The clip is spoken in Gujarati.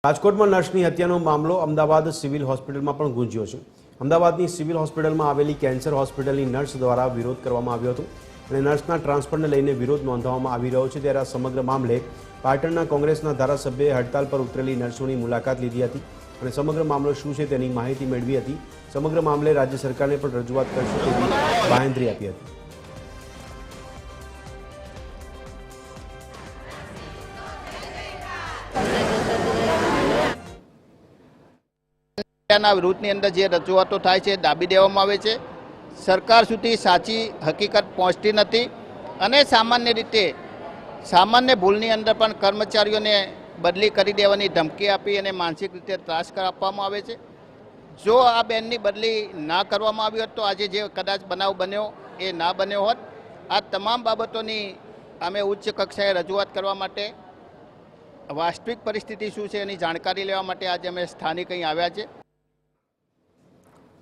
રાજકોટમાં નર્સની હત્યાનો મામલો અમદાવાદ સિવિલ હોસ્પિટલમાં પણ ગુંજ્યો છે। અમદાવાદની સિવિલ હોસ્પિટલમાં આવેલી કેન્સર હોસ્પિટલની નર્સ દ્વારા વિરોધ કરવામાં આવ્યો હતો અને નર્સના ટ્રાન્સફરને લઈને વિરોધ નોંધવામાં આવી રહ્યો છે। ત્યારે આ સમગ્ર મામલે પાટણના કોંગ્રેસના ધારાસભ્યએ હડતાલ પર ઉતરેલી નર્સોની મુલાકાત લીધી હતી અને સમગ્ર મામલો શું છે તેની માહિતી મેળવી હતી। સમગ્ર મામલે રાજ્ય સરકારને પણ રજૂઆત કરશે તેવી બાંહેધરી આપી હતી। વિરુદ્ધની અંદર જે રજૂઆતો થાય છે દાબી દેવામાં આવે છે। સરકાર સુધી સાચી હકીકત પહોંચતી નથી અને સામાન્ય રીતે સામાન્ય ભૂલની અંદર પણ કર્મચારીઓને બદલી કરી દેવાની ધમકી આપી અને માનસિક રીતે ત્રાસ આપવામાં આવે છે। જો આ બેનની બદલી ના કરવામાં આવી હોત તો આજે જે કદાચ બનાવ બન્યો એ ના બન્યો હોત। આ તમામ બાબતોની અમે ઉચ્ચ કક્ષાએ રજૂઆત કરવા માટે વાસ્તવિક પરિસ્થિતિ શું છે એની જાણકારી લેવા માટે આજે અમે સ્થાનિક અહીં આવ્યા છે।